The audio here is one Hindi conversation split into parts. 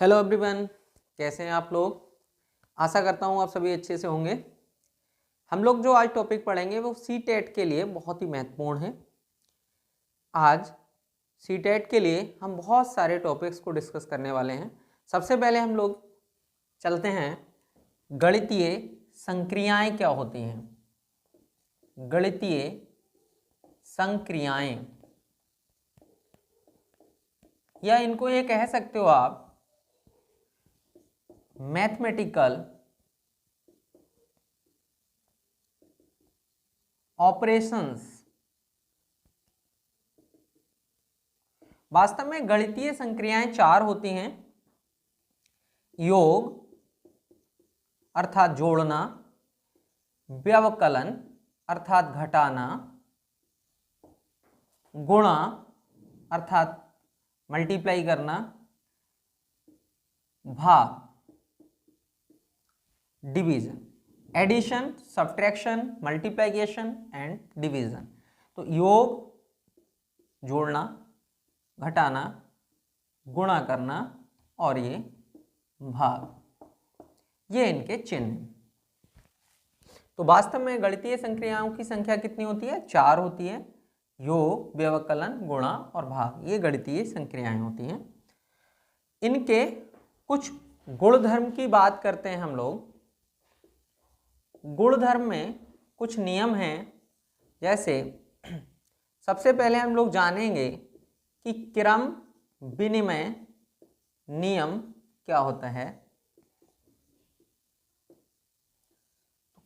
हेलो एवरीवन, कैसे हैं आप लोग। आशा करता हूँ आप सभी अच्छे से होंगे। हम लोग जो आज टॉपिक पढ़ेंगे वो सीटेट के लिए बहुत ही महत्वपूर्ण है। आज सीटेट के लिए हम बहुत सारे टॉपिक्स को डिस्कस करने वाले हैं। सबसे पहले हम लोग चलते हैं गणितीय संक्रियाएं क्या होती हैं। गणितीय संक्रियाएं, या इनको ये कह सकते हो आप मैथमेटिकल ऑपरेशंस। वास्तव में गणितीय संक्रियाएं चार होती हैं। योग अर्थात जोड़ना, व्यवकलन अर्थात घटाना, गुणा अर्थात मल्टीप्लाई करना, भाग division, addition, subtraction, multiplication and division. तो योग जोड़ना, घटाना, गुणा करना और ये भाग, ये इनके चिन्ह हैं। तो वास्तव में गणितीय संक्रियाओं की संख्या कितनी होती है? चार होती है। योग, व्यवकलन, गुणा और भाग, ये गणितीय संक्रियाएं होती हैं। इनके कुछ गुणधर्म की बात करते हैं हम लोग। गुणधर्म में कुछ नियम हैं। जैसे सबसे पहले हम लोग जानेंगे कि क्रम विनिमय नियम क्या होता है।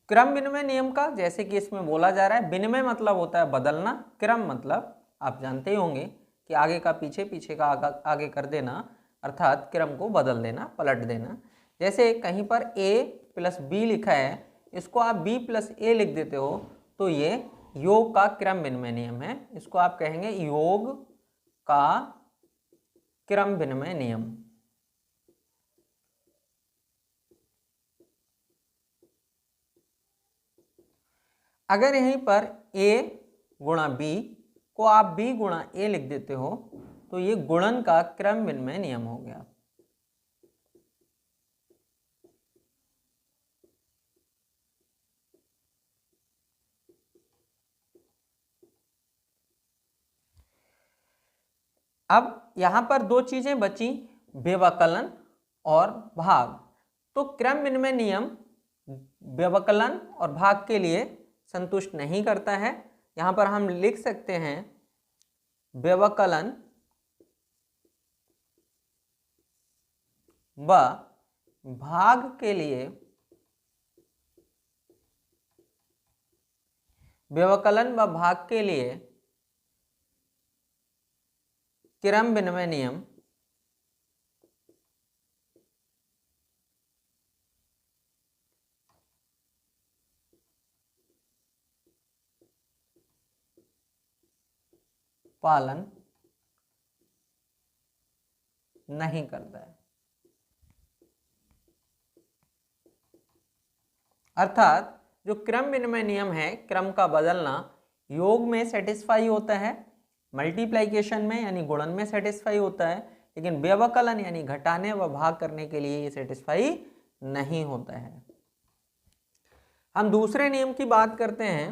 क्रम विनिमय नियम का, जैसे कि इसमें बोला जा रहा है, विनिमय मतलब होता है बदलना, क्रम मतलब आप जानते ही होंगे कि आगे का पीछे, पीछे का आगे कर देना, अर्थात क्रम को बदल देना, पलट देना। जैसे कहीं पर a प्लस बी लिखा है, इसको आप b प्लस ए लिख देते हो, तो ये योग का क्रम विनिमय नियम है। इसको आप कहेंगे योग का क्रम विनिमय नियम। अगर यहीं पर a गुणा b को आप b गुणा a लिख देते हो, तो ये गुणन का क्रम विनिमय नियम हो गया। अब यहां पर दो चीजें बची, व्यवकलन और भाग। तो क्रम विनिमय नियम व्यवकलन और भाग के लिए संतुष्ट नहीं करता है। यहां पर हम लिख सकते हैं व्यवकलन व भाग के लिए, व्यवकलन व भाग के लिए क्रम विनिमय नियम पालन नहीं करता है। अर्थात जो क्रम विनिमय नियम है, क्रम का बदलना, योग में सेटिस्फाई होता है, मल्टीप्लिकेशन में यानी गुणन में सेटिस्फाई होता है, लेकिन व्यवकलन यानी घटाने व भाग करने के लिए ये सेटिस्फाई नहीं होता है। हम दूसरे नियम की बात करते हैं।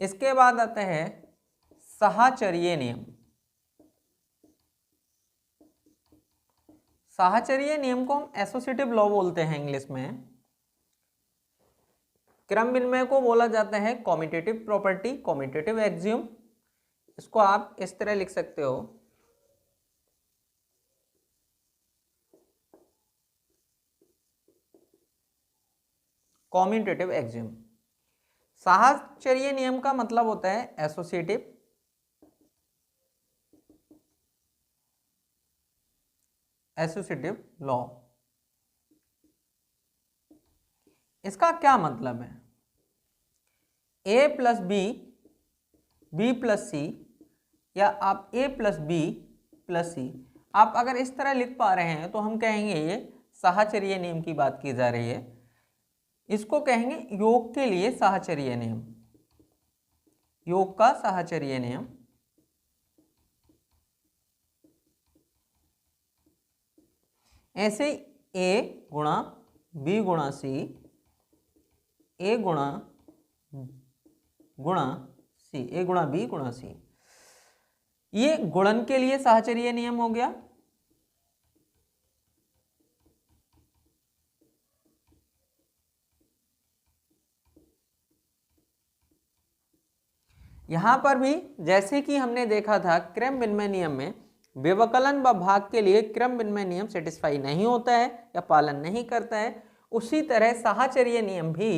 इसके बाद आता है साहचर्य नियम। साहचर्य नियम को हम एसोसिएटिव लॉ बोलते हैं इंग्लिश में। क्रम विनिमय को बोला जाता है कॉम्यूटेटिव प्रॉपर्टी, कॉम्यूटेटिव एक्सियम। इसको आप इस तरह लिख सकते हो, कॉम्यूटेटिव एक्सियम। साहचर्य नियम का मतलब होता है एसोसिएटिव, एसोसिएटिव लॉ। इसका क्या मतलब है? a plus B, B plus C, या आप a plus B plus C, आप अगर इस तरह लिख पा रहे हैं तो हम कहेंगे ये साहचर्य नियम की बात की जा रही है। इसको कहेंगे योग के लिए साहचर्य नियम, योग का साहचर्य नियम। ऐसे ए गुणा बी गुणा सी, ए गुणा सी, ए गुणा बी गुणा सी, ये गुणन के लिए साहचर्य नियम हो गया। यहां पर भी जैसे कि हमने देखा था क्रम विनिमय नियम में, व्यवकलन व भाग के लिए क्रम विनिमय नियम सेटिस्फाई नहीं होता है या पालन नहीं करता है, उसी तरह साहचर्य नियम भी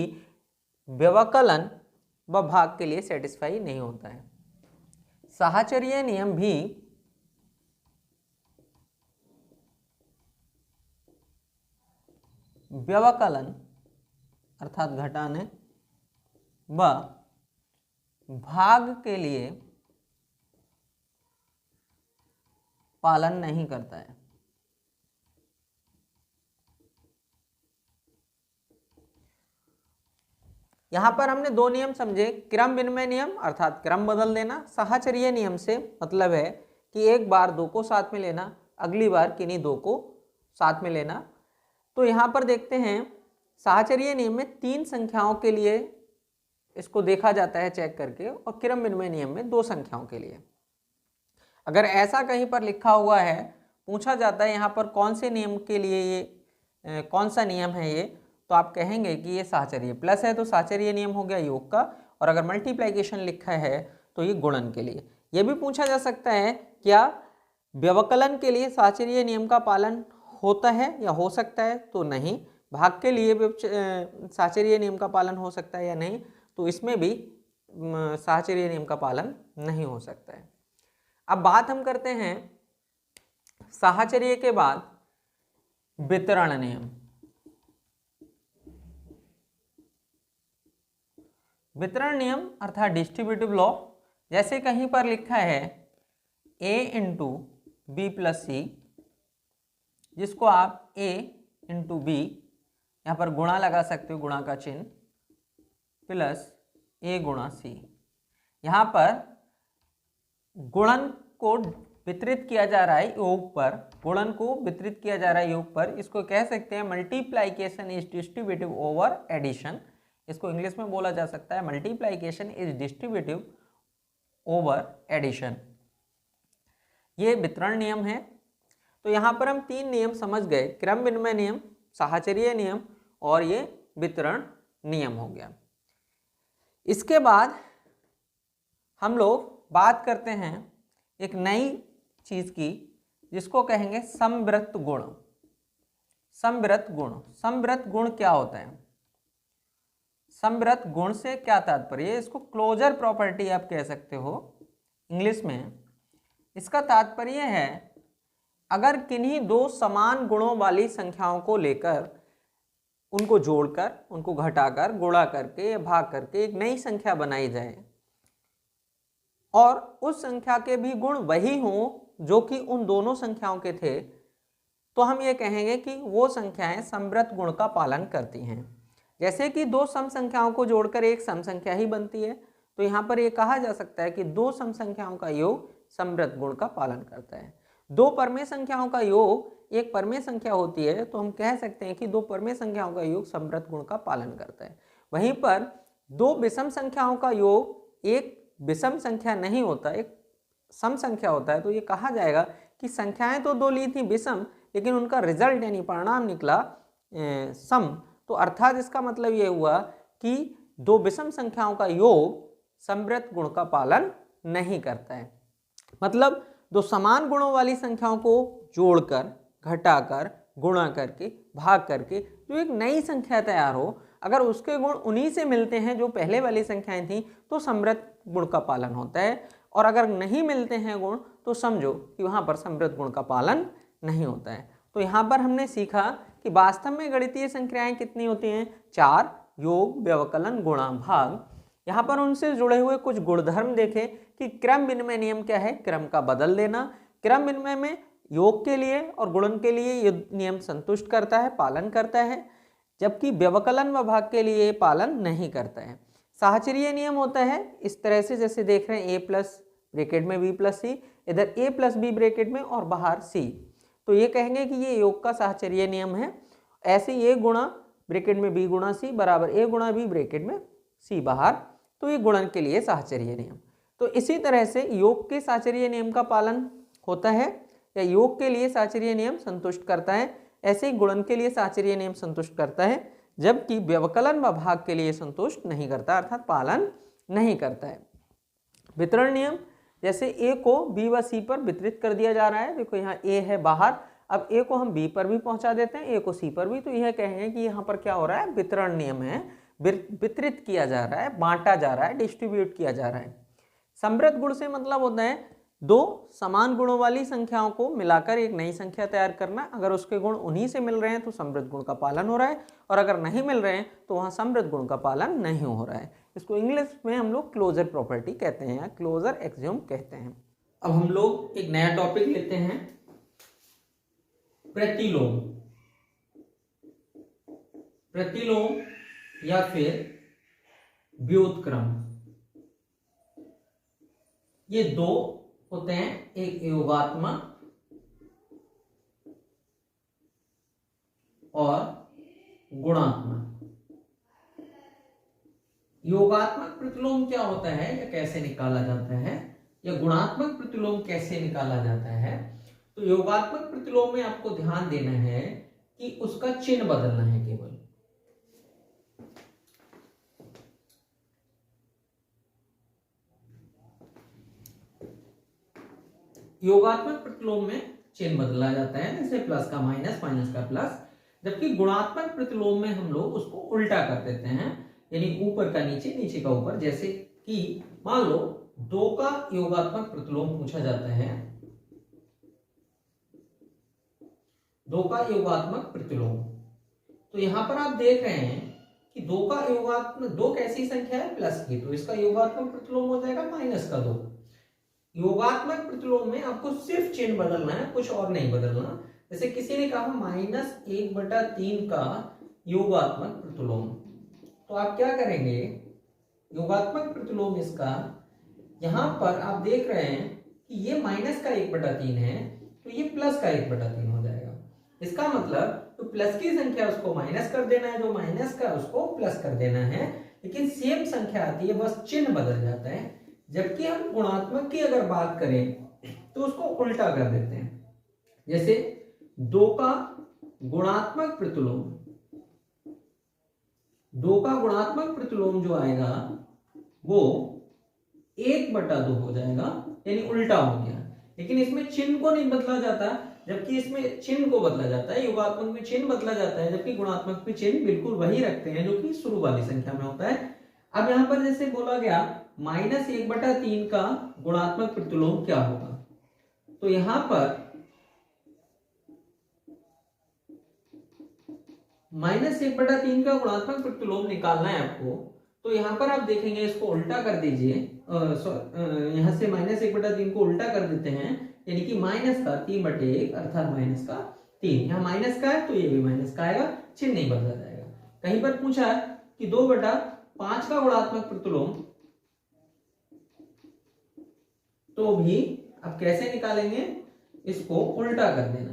व्यवकलन व भाग के लिए सेटिस्फाई नहीं होता है। साहचर्य नियम भी व्यवकलन अर्थात घटाने व भाग के लिए पालन नहीं करता है। यहां पर हमने दो नियम समझे, क्रम विनिमय नियम अर्थात क्रम बदल देना, साहचर्य नियम से मतलब है कि एक बार दो को साथ में लेना, अगली बार किन्हीं दो को साथ में लेना। तो यहां पर देखते हैं साहचर्य नियम में 3 संख्याओं के लिए इसको देखा जाता है चेक करके, और क्रम विनिमय नियम में 2 संख्याओं के लिए। अगर ऐसा कहीं पर लिखा हुआ है, पूछा जाता है यहाँ पर कौन से नियम के लिए ये कौन सा नियम है ये, तो आप कहेंगे कि ये साहचर्य प्लस है तो साहचर्य नियम हो गया योग का, और अगर मल्टीप्लिकेशन लिखा है तो ये गुणन के लिए। ये भी पूछा जा सकता है क्या व्यवकलन के लिए साहचर्य नियम का पालन होता है या हो सकता है, तो नहीं। भाग के लिए साहचर्य नियम का पालन हो सकता है या नहीं, तो इसमें भी साहचर्य नियम का पालन नहीं हो सकता है। अब बात हम करते हैं साहचर्य के बाद वितरण नियम। वितरण नियम अर्थात डिस्ट्रीब्यूटिव लॉ, जैसे कहीं पर लिखा है a इंटू बी प्लस सी, जिसको आप a इंटू बी यहाँ पर गुणा लगा सकते हो, गुणा का चिन्ह, प्लस a गुणा सी। यहाँ पर गुणन को वितरित किया जा रहा है योग पर, गुणन को वितरित किया जा रहा है योग पर, इसको कह सकते हैं multiplication is distributive over addition. इसको इंग्लिश में बोला जा सकता है multiplication is distributive over addition. ये वितरण नियम है। तो यहाँ पर हम 3 नियम समझ गए, क्रम विनिमय नियम, साहचर्य नियम और ये वितरण नियम हो गया। इसके बाद हम लोग बात करते हैं एक नई चीज की, जिसको कहेंगे समवृत्त गुण। समवृत्त गुण, समवृत्त गुण क्या होता है? समवृत्त गुण से क्या तात्पर्य है? इसको क्लोजर प्रॉपर्टी आप कह सकते हो इंग्लिश में। इसका तात्पर्य है अगर किन्हीं 2 समान गुणों वाली संख्याओं को लेकर उनको जोड़कर, उनको घटाकर, गुणा करके या भाग करके एक नई संख्या बनाई जाए और उस संख्या के भी गुण वही हों जो कि उन दोनों संख्याओं के थे, तो हम ये कहेंगे कि वो संख्याएं समवृत्त गुण का पालन करती हैं। जैसे कि 2 सम संख्याओं को जोड़कर एक सम संख्या ही बनती है, तो यहाँ पर ये कहा जा सकता है कि 2 सम संख्याओं का योग समवृत्त गुण का पालन करता है। 2 परमेय संख्याओं का योग एक परमेय संख्या होती है, तो हम कह सकते हैं कि 2 परमेय संख्याओं का योग समवृत्त गुण का पालन करता है। वहीं पर 2 विषम संख्याओं का योग एक विषम संख्या नहीं होता, एक सम संख्या होता है, तो ये कहा जाएगा कि संख्याएं तो 2 ली थी विषम, लेकिन उनका रिजल्ट यानी परिणाम निकला सम। तो अर्थात इसका मतलब ये हुआ कि 2 विषम संख्याओं का योग समवृत्त गुण का पालन नहीं करता है। मतलब 2 समान गुणों वाली संख्याओं को जोड़कर, घटाकर, गुणा करके, भाग करके जो एक नई संख्या तैयार हो, अगर उसके गुण उन्हीं से मिलते हैं जो पहले वाली संख्याएं थी, तो समवृत्त गुण का पालन होता है। और अगर नहीं मिलते हैं गुण, तो समझो कि वहाँ पर समवृत्त गुण का पालन नहीं होता है। तो यहाँ पर हमने सीखा कि वास्तव में गणितीय संख्याएं कितनी होती हैं? 4, योग, व्यवकलन, गुणा, भाग। यहाँ पर उनसे जुड़े हुए कुछ गुणधर्म देखे कि क्रम विनिमय नियम क्या है? क्रम का बदल देना। क्रम विनिमय में योग के लिए और गुणन के लिए ये नियम संतुष्ट करता है, पालन करता है, जबकि व्यवकलन व भाग के लिए पालन नहीं करता है। साहचर्य नियम होता है इस तरह से, जैसे देख रहे हैं a प्लस ब्रैकेट में b प्लस सी, इधर a प्लस बी ब्रैकेट में और बाहर c। तो ये कहेंगे कि ये योग का साहचर्य नियम है। ऐसे ए गुणा ब्रैकेट में बी गुणा सी बराबर ए गुणा बी ब्रैकेट में सी बाहर, तो ये गुणन के लिए साहचर्य नियम। तो इसी तरह से योग के साहचर्य नियम का पालन होता है या योग के लिए साहचर्य नियम संतुष्ट करता है, ऐसे ही गुणन के लिए साहचर्य नियम संतुष्ट करता है, जबकि व्यवकलन व भाग के लिए संतुष्ट नहीं करता, अर्थात पालन नहीं करता है। वितरण नियम, जैसे ए को बी व सी पर वितरित कर दिया जा रहा है, देखो यहाँ ए है बाहर, अब ए को हम बी पर भी पहुंचा देते हैं, ए को सी पर भी, तो यह कहेंगे कि यहाँ पर क्या हो रहा है, वितरण नियम है, वितरित किया जा रहा है, बांटा जा रहा है, डिस्ट्रीब्यूट किया जा रहा है। समृद्ध गुण से मतलब होता है दो समान गुणों वाली संख्याओं को मिलाकर एक नई संख्या तैयार करना। अगर उसके गुण उन्हीं से मिल रहे हैं तो समृद्ध गुण का पालन हो रहा है, और अगर नहीं मिल रहे हैं तो वहाँ समृद्ध गुण का पालन नहीं हो रहा है। इसको इंग्लिश में हम लोग क्लोजर प्रॉपर्टी कहते हैं या क्लोजर एक्सियोम कहते हैं। अब हम लोग एक नया टॉपिक लेते हैं, प्रतिलोम। प्रतिलोम या फिर व्युत्क्रम, ये दो होते हैं, एक योगात्मक और गुणात्मक। योगात्मक प्रतिलोम क्या होता है या कैसे निकाला जाता है, या गुणात्मक प्रतिलोम कैसे निकाला जाता है। तो योगात्मक प्रतिलोम में आपको ध्यान देना है कि उसका चिन्ह बदलना है केवल। योगात्मक प्रतिलोम में चिन्ह बदला जाता है, जैसे प्लस का माइनस, माइनस का प्लस, जबकि गुणात्मक प्रतिलोम में हम लोग उसको उल्टा कर देते हैं, यानी ऊपर का नीचे, नीचे का ऊपर। जैसे कि मान लो 2 का योगात्मक प्रतिलोम पूछा जाता है, 2 का योगात्मक प्रतिलोम, तो यहां पर आप देख रहे हैं कि 2 का योगात्मक, 2 कैसी संख्या है, प्लस की, तो इसका योगात्मक प्रतिलोम हो जाएगा माइनस का 2। योगात्मक प्रतिलोम में आपको सिर्फ चिन्ह बदलना है, कुछ और नहीं बदलना। जैसे किसी ने कहा -1/3 का योगात्मक प्रतिलोम, तो आप क्या करेंगे, योगात्मक प्रतिलोम इसका, यहां पर आप देख रहे हैं कि ये माइनस का 1/3 है, तो ये प्लस का 1/3 हो जाएगा। इसका मतलब तो प्लस की संख्या उसको माइनस कर देना है, जो माइनस का उसको प्लस कर देना है, लेकिन सेम संख्या आती है, बस चिन्ह बदल जाता है। जबकि हम गुणात्मक की अगर बात करें तो उसको उल्टा कर देते हैं। जैसे 2 का गुणात्मक प्रतिलोम, 2 का गुणात्मक प्रतिलोम जो आएगा वो 1/2 हो जाएगा, यानी उल्टा हो गया। लेकिन इसमें चिन्ह को नहीं बदला जाता, जबकि इसमें चिन्ह को बदला जाता है। योगात्मक में चिन्ह बदला जाता है, जबकि गुणात्मक में चिन्ह बिल्कुल वही रखते हैं जो कि शुरू वाली संख्या में होता है। अब यहां पर जैसे बोला गया -1/3 का गुणात्मक प्रतिलोम क्या होगा, तो यहां पर -1/3 का गुणात्मक प्रतिलोम निकालना है आपको, तो यहां पर आप देखेंगे, इसको उल्टा कर दीजिए, यहां से -1/3 को उल्टा कर देते हैं, यानी कि माइनस का 3/1 अर्थात माइनस का 3। यहाँ माइनस का है तो ये भी माइनस का आएगा, चिन्ह नहीं बदला जाएगा। कहीं पर पूछा कि 2/5 का गुणात्मक प्रतिलोम, तो भी अब कैसे निकालेंगे, इसको उल्टा कर देना।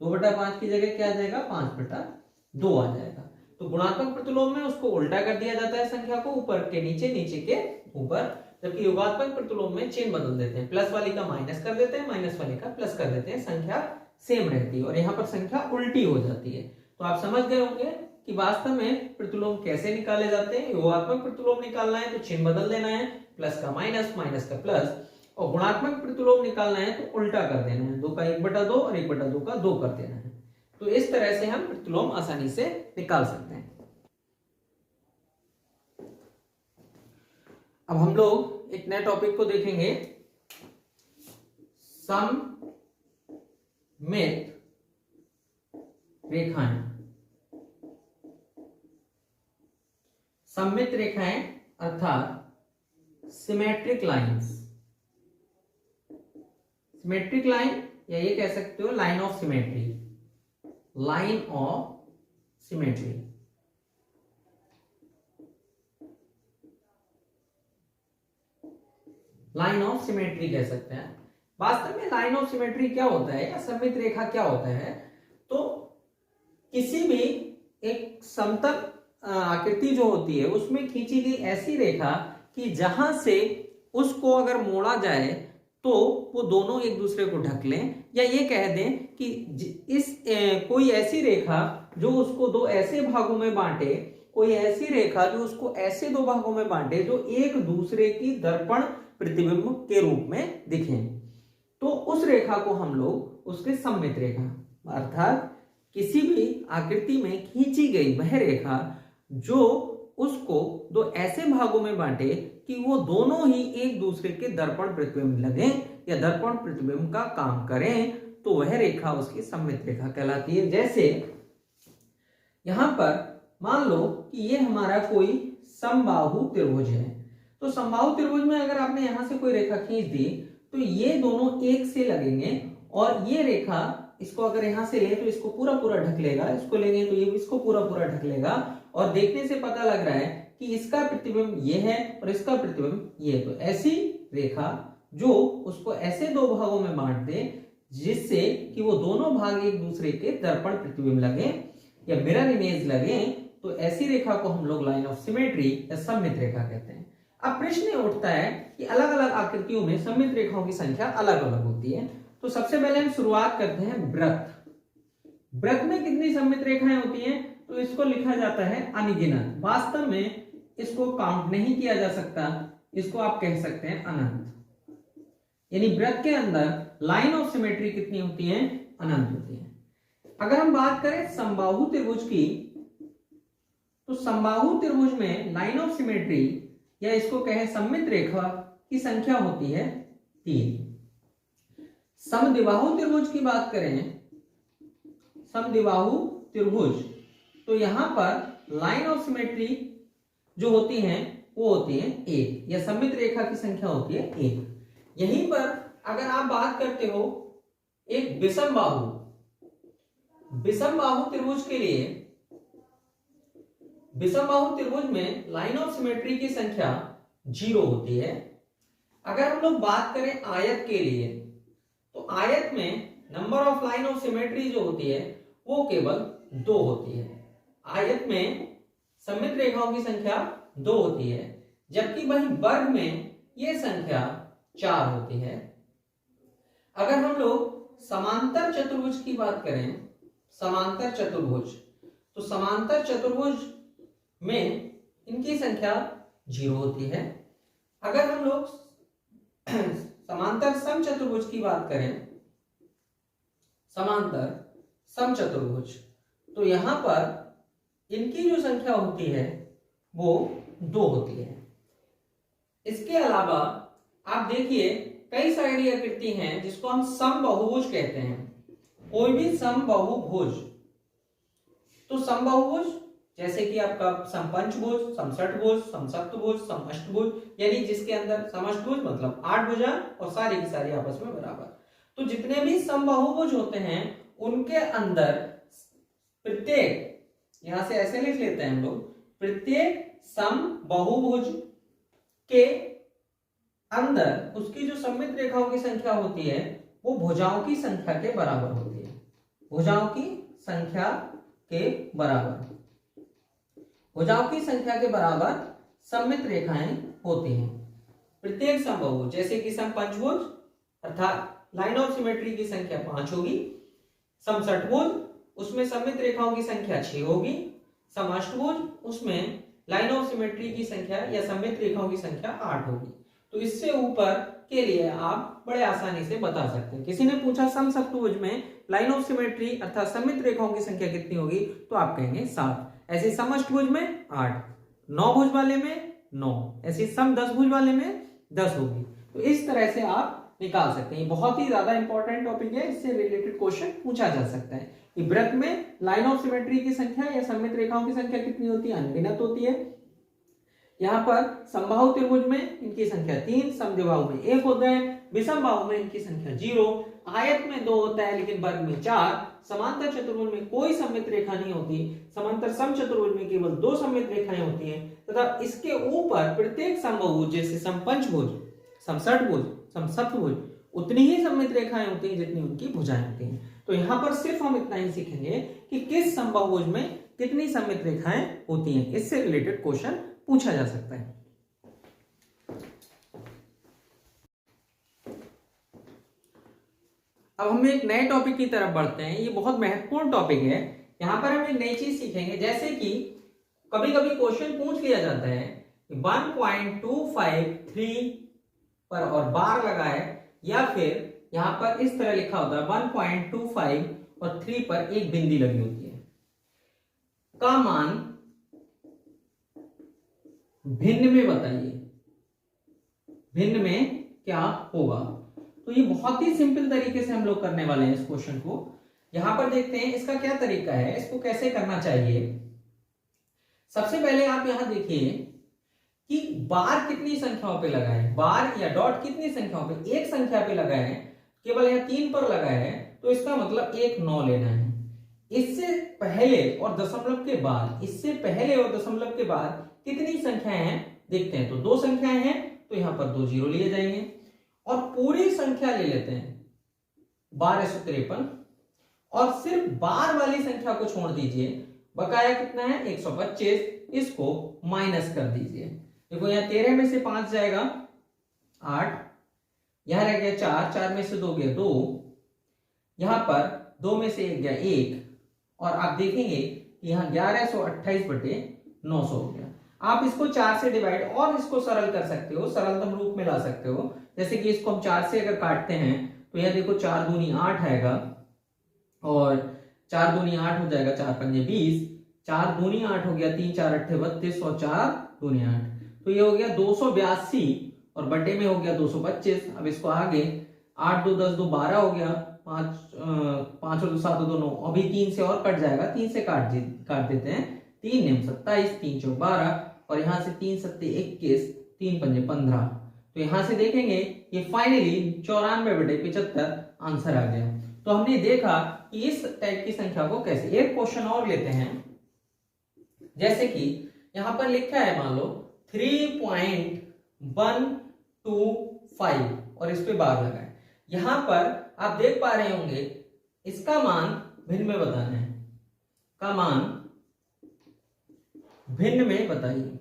2/5 की जगह क्या आ जाएगा, 5/2 आ जाएगा। तो गुणात्मक प्रतिलोम में उसको उल्टा कर दिया जाता है, संख्या को ऊपर के नीचे, नीचे के ऊपर। जबकि योगात्मक प्रतिलोम में चिन्ह बदल देते हैं, प्लस वाली का माइनस कर देते हैं, माइनस वाली का प्लस कर देते हैं, संख्या सेम रहती है और यहाँ पर संख्या उल्टी हो जाती है। तो आप समझ गए होंगे कि वास्तव में प्रतिलोम कैसे निकाले जाते हैं। योगात्मक प्रतिलोम निकालना है तो चिन्ह बदल देना है, प्लस का माइनस, माइनस का प्लस, और गुणात्मक प्रतिलोम निकालना है तो उल्टा कर देना है, 2 का 1/2 और 1/2 का 2 कर देना है। तो इस तरह से हम प्रतिलोम आसानी से निकाल सकते हैं। अब हम लोग एक नए टॉपिक को देखेंगे, सममित रेखाएं। सममित रेखाएं अर्थात सिमेट्रिक लाइंस। सिमेट्रिक लाइन, या ये कह सकते हो line of symmetry, line of symmetry. Line of symmetry कह सकते हैं। वास्तव में लाइन ऑफ सिमेट्री क्या होता है या सममित रेखा क्या होता है? तो किसी भी एक समतल आकृति जो होती है उसमें खींची गई ऐसी रेखा कि जहां से उसको अगर मोड़ा जाए तो वो दोनों एक दूसरे को ढक लें, या ये कह दें कि कोई ऐसी रेखा जो उसको दो ऐसे भागों में बांटे, कोई ऐसी रेखा जो उसको ऐसे दो भागों में बांटे जो एक दूसरे की दर्पण प्रतिबिंब के रूप में दिखे, तो उस रेखा को हम लोग उसके सममित रेखा, अर्थात किसी भी आकृति में खींची गई वह रेखा जो उसको दो ऐसे भागों में बांटे कि वो दोनों ही एक दूसरे के दर्पण प्रतिबिंब लगे या दर्पण प्रतिबिंब का काम करें, तो वह रेखा उसकी सममित रेखा कहलाती है। जैसे यहां पर मान लो कि ये हमारा कोई समबाहु त्रिभुज है, तो समबाहु त्रिभुज में अगर आपने यहां से कोई रेखा खींच दी तो ये दोनों एक से लगेंगे, और ये रेखा इसको अगर यहां से ले तो इसको पूरा पूरा ढक लेगा, इसको लेंगे तो ये इसको पूरा पूरा ढक लेगा, और देखने से पता लग रहा है कि इसका प्रतिबिंब ये है और इसका प्रतिबिंब ये है। तो ऐसी रेखा जो उसको ऐसे दो भागों में बांट दे जिससे कि वो दोनों भाग एक दूसरे के दर्पण प्रतिबिंब लगे या मिरर इमेज लगे, तो ऐसी रेखा को हम लोग लाइन ऑफ सिमेट्री या सममित रेखा कहते हैं। अब प्रश्न उठता है कि अलग अलग आकृतियों में सममित रेखाओं की संख्या अलग अलग होती है, तो सबसे पहले हम शुरुआत करते हैं वृत्त। वृत्त में कितनी सममित रेखाएं होती हैं? तो इसको लिखा जाता है अनगिनत। वास्तव में इसको काउंट नहीं किया जा सकता, इसको आप कह सकते हैं अनंत। यानी वृत्त के अंदर लाइन ऑफ सिमेट्री कितनी होती है? अनंत होती है। अगर हम बात करें समबाहु त्रिभुज की, तो समबाहु त्रिभुज में लाइन ऑफ सिमेट्री या इसको कहें सममित रेखा की संख्या होती है 3। समद्विबाहु त्रिभुज की बात करें, समद्विबाहु त्रिभुज, तो यहां पर लाइन ऑफ सिमेट्री जो होती हैं वो होती है 1, या सममित रेखा की संख्या होती है 1। यहीं पर अगर आप बात करते हो एक विषम बाहु त्रिभुज के लिए, विषम बाहु त्रिभुज में लाइन ऑफ सिमेट्री की संख्या 0 होती है। अगर हम लोग बात करें आयत के लिए, तो आयत में number of line of symmetry जो होती है वो केवल 2 होती है। आयत में सममित रेखाओं की संख्या 2 होती है, जबकि वहीं वर्ग में यह संख्या 4 होती है। अगर हम लोग समांतर चतुर्भुज की बात करें, समांतर चतुर्भुज, तो समांतर चतुर्भुज में इनकी संख्या 0 होती है। अगर हम लोग समांतर समचतुर्भुज की बात करें, समांतर समचतुर्भुज, तो यहां पर इनकी जो संख्या होती है वो 2 होती है। इसके अलावा आप देखिए कई सारी आकृति हैं जिसको हम समबाहुभुज कहते हैं। कोई भी समबाहुभुज, तो समबाहुभुज जैसे कि आपका समपंचभुज, समषटभुज, समसप्तभुज, समअष्टभुज, यानी जिसके अंदर समअष्टभुज मतलब 8 भुजा और सारी की सारी आपस में बराबर। तो जितने भी समबाहुभुज होते हैं उनके अंदर प्रत्येक, यहां से ऐसे लिख लेते हैं हम लोग, प्रत्येक समबाहुभुज के अंदर उसकी जो सममित रेखाओं की संख्या होती है वो भुजाओं की संख्या के बराबर होती है। भुजाओं की संख्या के बराबर, भुजाओं की संख्या के बराबर सममित रेखाएं होती हैं। प्रत्येक समबाहुभुज जैसे कि समपंचभुज अर्थात लाइन ऑफ सिमेट्री की संख्या 5 होगी, समषटभुज उसमें सममित रेखाओं की संख्या 6 होगी, समअष्टभुज उसमें लाइन ऑफ सिमेट्री की संख्या या सममित रेखाओं की संख्या 8 होगी। तो इससे ऊपर के लिए आप बड़े आसानी से बता सकते हैं। किसी ने पूछा समसप्तभुज में लाइन ऑफ सिमेट्री अर्थात सममित रेखाओं की संख्या कितनी होगी, तो आप कहेंगे 7। ऐसे समअष्टभुज में 8, 9 भुज वाले में 9, ऐसे सम 10 भुज वाले में 10 होगी। तो इस तरह से आप निकाल सकते हैं। बहुत ही ज्यादा इंपॉर्टेंट टॉपिक है, इससे रिलेटेड क्वेश्चन पूछा जा सकता है कि वृत्त में लाइन ऑफ सिमेट्री की संख्या या सममित रेखाओं की संख्या कितनी होती है? अनगिनत होती है। यहाँ पर समबाहु त्रिभुज में इनकी संख्या 3, समद्विबाहु में 1 होता है, विषमबाहु में इनकी संख्या 0, आयत में 2 होता है लेकिन वर्ग में 4, समांतर चतुर्भुज में कोई सममित रेखा नहीं होती, समांतर समचतुर्भुज में केवल 2 सममित रेखाएं होती हैं, तथा इसके ऊपर प्रत्येक समबाहुभुज जैसे समपंचभुज, समषटभुज, समसप्तभुज उतनी ही सममित रेखाएं होती हैं जितनी उनकी भुजाएं होती हैं। तो यहां पर सिर्फ हम इतना ही सीखेंगे कि किस समबाहुभुज में कितनी सममित रेखाएं होती हैं, इससे रिलेटेड क्वेश्चन पूछा जा सकता है। अब हम एक नए टॉपिक की तरफ बढ़ते हैं। ये बहुत महत्वपूर्ण टॉपिक है। यहां पर हम एक नई चीज सीखेंगे, जैसे कि कभी कभी क्वेश्चन पूछ लिया जाता है 1.253 पर और बार लगा है, या फिर यहां पर इस तरह लिखा होता है 1.25 और 3 पर एक बिंदी लगी होती है, का मान भिन्न में बताइए, भिन्न में क्या होगा। तो ये बहुत ही सिंपल तरीके से हम लोग करने वाले हैं इस क्वेश्चन को। यहां पर देखते हैं इसका क्या तरीका है, इसको कैसे करना चाहिए। सबसे पहले आप यहां देखिए कि बार कितनी संख्याओं पे लगा है, बार या डॉट कितनी संख्याओं पे, एक संख्या पे लगा है, केवल यहां 3 पर लगा है, तो इसका मतलब 1 9 लेना है। इससे पहले और दशमलव के बाद, इससे पहले और दशमलव के बाद कितनी संख्याएं हैं देखते हैं। तो 2 संख्याएं हैं, तो यहां पर 2 जीरो लिए जाएंगे और पूरी संख्या ले लेते हैं 1253 और सिर्फ बार वाली संख्या को छोड़ दीजिए। बकाया कितना है 125, इसको माइनस कर दीजिए। देखो यहाँ 13 में से 5 जाएगा 8, यहां रह गया 4, 4 में से 2 गया 2, यहां पर 2 में से 1 गया 1, और आप देखेंगे कि यहाँ 1128/900 हो गया। आप इसको 4 से डिवाइड और इसको सरल कर सकते हो, सरलतम रूप में ला सकते हो। जैसे कि इसको हम 4 से अगर काटते हैं तो यह देखो 4 दूनी 8 आएगा, और 4 दूनी 8 हो जाएगा, 4 पंजे 20, 4 दूनी 8 हो गया, 3 4 8 32 और 4 दूनी 8, तो ये हो गया 282 और बटे में हो गया 225। अब इसको आगे 8 2 10 2 12 हो गया, 5 और 2 7 2 9, अभी 3 से और कट जाएगा, 3 से काट देते हैं, 3 नियम 27, 3 चौक 12 और यहां से 3 सत्ते 21, 3 पंजे 15। तो यहां से देखेंगे ये फाइनली 94/75 आंसर आ गया। तो हमने देखा कि इस टाइप की संख्या को कैसे। एक क्वेश्चन और लेते हैं, जैसे कि यहां पर लिखा है मान लो 3.125 और इस पे बार लगा है। यहां पर आप देख पा रहे होंगे इसका मान भिन्न में बताना है, का मान भिन्न में बताइए,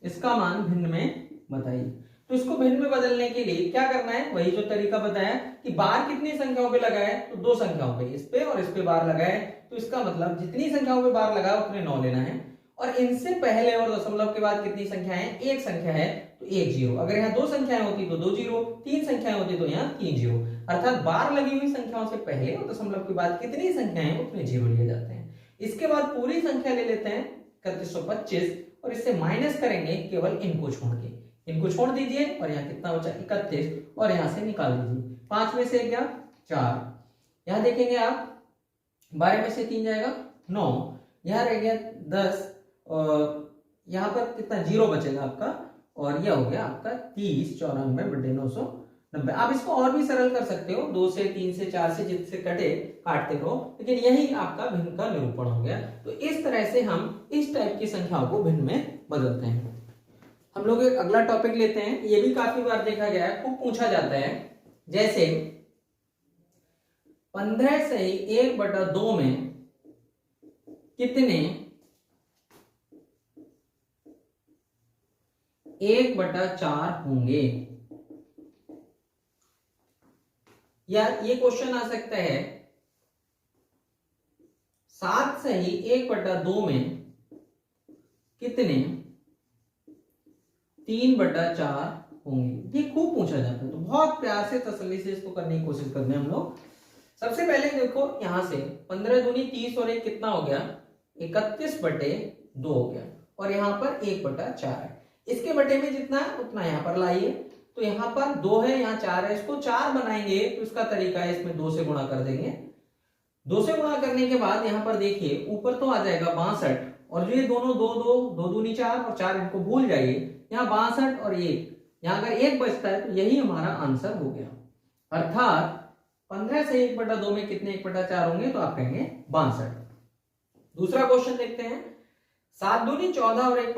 इसका मान भिन्न में बताइए। तो इसको भिन्न में बदलने के लिए क्या करना है, वही जो तरीका बताया कि बार कितनी संख्याओं पे लगा है, तो 2 संख्याओं पे, इस पे और इस पे बार लगा है, तो इसका मतलब जितनी संख्याओं पे बार लगा है उतने 9 लेना है। और इनसे पहले और दशमलव के बाद कितनी संख्या है, एक संख्या है तो 1 जीरो। अगर यहाँ 2 संख्याएं होती तो 2 जीरो, 3 संख्याएं होती तो यहाँ 3 जीरो। अर्थात बार लगी हुई संख्याओं से पहले और दशमलव के बाद कितनी संख्याएं उतने जीरो लिए जाते हैं। इसके बाद पूरी संख्या ले लेते हैं 3125 और इससे माइनस करेंगे केवल इनको छोड़ के, इनको छोड़ दीजिए और यहाँ कितना बचा 31 और यहाँ से निकाल दीजिए। 5 में से क्या 4, यहाँ देखेंगे आप 12 में से 3 जाएगा 9, यहाँ रह गया 10 और यहाँ पर कितना जीरो बचेगा आपका, और यह हो गया आपका 30 94/990। आप इसको और भी सरल कर सकते हो, 2 से 3 से 4 से जिससे कटे काटते रहो, लेकिन यही आपका भिन्न का निरूपण हो गया। तो इस तरह से हम इस टाइप की संख्याओं को भिन्न में बदलते हैं। हम लोग एक अगला टॉपिक लेते हैं, ये भी काफी बार देखा गया है, खूब पूछा जाता है। जैसे 15 से 1/2 में कितने 1/4 होंगे, या ये क्वेश्चन आ सकता है 7 से 1/2 में कितने 3/4 होंगे। ये खूब पूछा जाता है, तो बहुत प्यार से तसल्ली से इसको करने की कोशिश करते हैं हम लोग। सबसे पहले देखो यहां से 15 दूनी 30 और 1 कितना हो गया 31/2 हो गया, और यहाँ पर 1/4 है। इसके बटे में जितना है उतना यहाँ पर लाइए, तो यहाँ पर 2 है, यहाँ 4 है, इसको 4 बनाएंगे तो इसका तरीका है इसमें 2 से गुणा कर देंगे। 2 से गुणा करने के बाद यहाँ पर देखिए ऊपर तो आ जाएगा 62, और जो ये दोनों 2 2 2 दूनी 4 और 4 इनको भूल जाइए, यहाँ 62 और 1, यहाँ अगर 1 बचता है तो यही हमारा आंसर हो गया। अर्थात 15 से 1/2 में कितने 1/4 होंगे, तो आप कहेंगे 62। दूसरा क्वेश्चन देखते हैं, 7 दूनी 14 और 1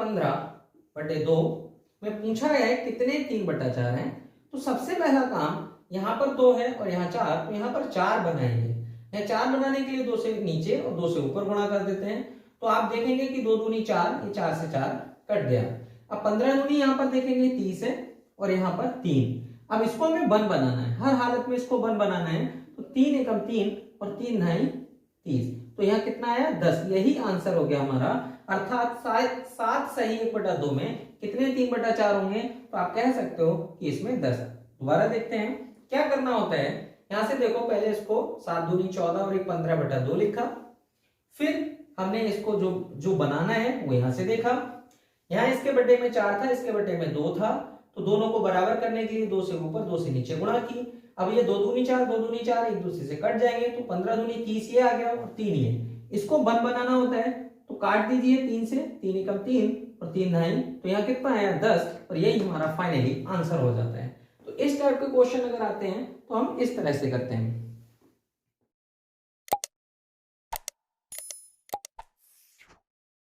15/2 में पूछा गया है कितने 3/4 हैं। तो सबसे पहला काम, यहाँ पर 2 है और यहाँ 4, तो यहाँ पर 4 बनाएंगे। यहाँ 4 बनाने के लिए 2 से नीचे और 2 से ऊपर गुणा कर देते हैं। तो आप देखेंगे कि 2 दूनी 4, ये 4 से 4 कट गया। अब 15 दूनी यहाँ पर देखेंगे 30 है और यहाँ पर 3। अब इसको हमें 1 बनाना है, हर हालत में इसको 1 बनाना है। तो 3 एकम 3 और 3 ढाई 30, तो यहाँ कितना आया 10। यही आंसर हो गया हमारा। अर्थात 7 सही 1/2 में कितने 3/4 होंगे? तो आप कह सकते हो कि इसमें 10। दोबारा देखते हैं क्या करना होता है। यहां से देखो, पहले इसको 7 दूनी 14 और 1 15/2 लिखा। फिर हमने इसको जो बनाना है वो यहां से देखा। यहाँ इसके बट्टे में 4 था, इसके बट्टे में 2 था, तो दोनों को बराबर करने के लिए 2 से ऊपर 2 से नीचे गुणा की। अब ये 2 दूनी 4 2 दूनी 4 एक दूसरे से कट जाएंगे, तो 15 दूनी 30 ये आ गया और 3 ये। इसको 1 बनाना होता है तो काट दीजिए 3 से, 3 एकम 3 और 3 ढाई, तो यहाँ कितना आया 10, और यही हमारा फाइनली आंसर हो जाता है। तो इस टाइप के क्वेश्चन अगर आते हैं तो हम इस तरह से करते हैं।